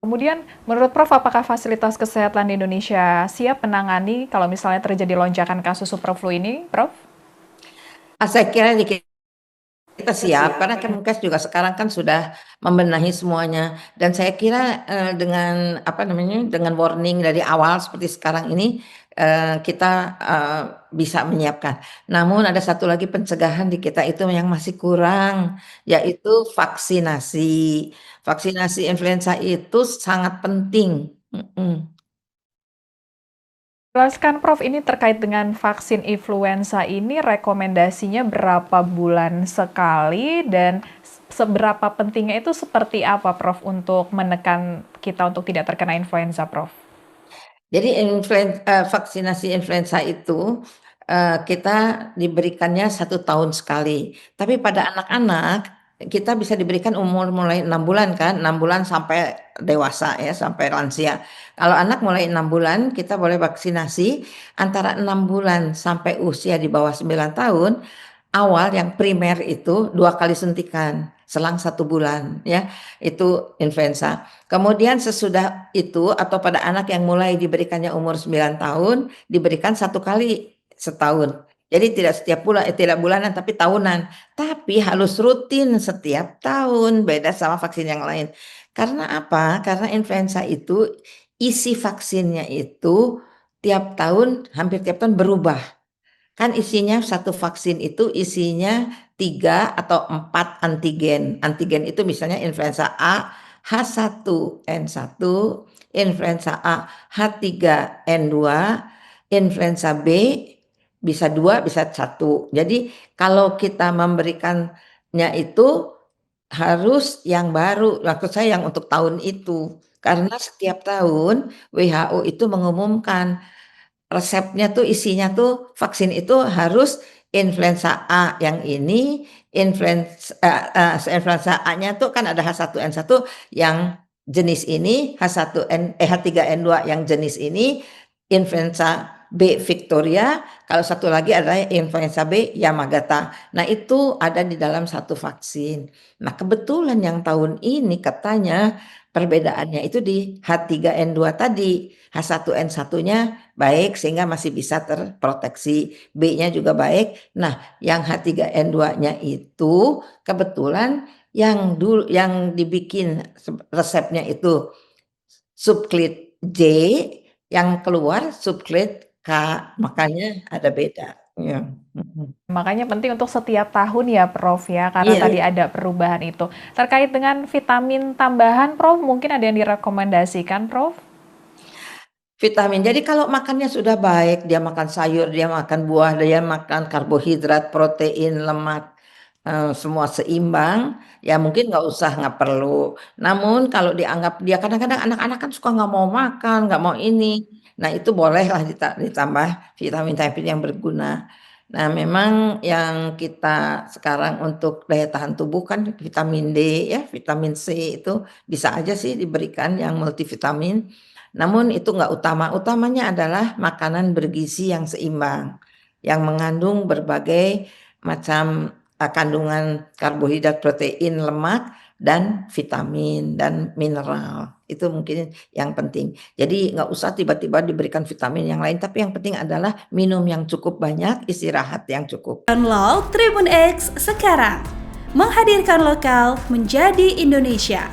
Kemudian menurut Prof, apakah fasilitas kesehatan di Indonesia siap menangani kalau misalnya terjadi lonjakan kasus super flu ini, Prof? Saya kira kita siap karena Kemenkes juga sekarang kan sudah membenahi semuanya dan saya kira dengan apa namanya dengan warning dari awal seperti sekarang ini kita bisa menyiapkan. Namun ada satu lagi pencegahan di kita itu yang masih kurang yaitu vaksinasi. Vaksinasi influenza itu sangat penting. Mm-mm. Jelaskan Prof, ini terkait dengan vaksin influenza ini rekomendasinya berapa bulan sekali dan seberapa pentingnya itu seperti apa Prof untuk menekan kita untuk tidak terkena influenza, Prof? Jadi vaksinasi influenza itu kita diberikannya 1 tahun sekali. Tapi pada anak-anak kita bisa diberikan umur mulai 6 bulan kan, 6 bulan sampai dewasa ya, sampai lansia. Kalau anak mulai 6 bulan kita boleh vaksinasi antara 6 bulan sampai usia di bawah 9 tahun. Awal yang primer itu 2 kali suntikan selang 1 bulan ya, itu influenza. Kemudian sesudah itu atau pada anak yang mulai diberikannya umur 9 tahun, diberikan 1 kali setahun. Jadi tidak setiap bulan, tidak bulanan tapi tahunan. Tapi harus rutin setiap tahun, beda sama vaksin yang lain. Karena apa? Karena influenza itu isi vaksinnya itu tiap tahun, hampir tiap tahun berubah. Kan isinya satu vaksin itu isinya 3 atau 4 antigen. Antigen itu misalnya influenza A H1N1, influenza A H3N2, influenza B bisa 2, bisa 1. Jadi kalau kita memberikannya itu harus yang baru, maksud saya yang untuk tahun itu. Karena setiap tahun WHO itu mengumumkan resepnya tuh isinya tuh vaksin itu harus influenza A yang ini, influenza A-nya tuh kan ada H1N1 yang jenis ini, H3N2 yang jenis ini, influenza B Victoria, kalau satu lagi adalah influenza B Yamagata. Nah, itu ada di dalam satu vaksin. Nah, kebetulan yang tahun ini katanya perbedaannya itu di H3N2 tadi. H1N1-nya baik sehingga masih bisa terproteksi. B-nya juga baik. Nah, yang H3N2-nya itu kebetulan yang dibikin resepnya itu subclit J, yang keluar subclit K, makanya ada beda. Ya. Makanya penting untuk setiap tahun ya Prof ya, karena Iya, tadi ada perubahan itu. Terkait dengan vitamin tambahan Prof, mungkin ada yang direkomendasikan Prof? vitamin. Jadi kalau makannya sudah baik, dia makan sayur, dia makan buah, dia makan karbohidrat, protein, lemak, semua seimbang, ya mungkin nggak perlu. Namun kalau dianggap dia kadang-kadang anak-anak kan suka nggak mau makan, nggak mau ini. Nah itu bolehlah ditambah vitamin-vitamin yang berguna. Nah memang yang kita sekarang untuk daya tahan tubuh kan vitamin D ya, vitamin C itu bisa aja sih diberikan yang multivitamin. Namun itu nggak utama, utamanya adalah makanan bergizi yang seimbang, yang mengandung berbagai macam kandungan karbohidrat, protein, lemak, dan vitamin dan mineral. Itu mungkin yang penting. Jadi nggak usah tiba-tiba diberikan vitamin yang lain, tapi yang penting adalah minum yang cukup banyak, istirahat yang cukup. Download Tribun X sekarang, menghadirkan lokal menjadi Indonesia.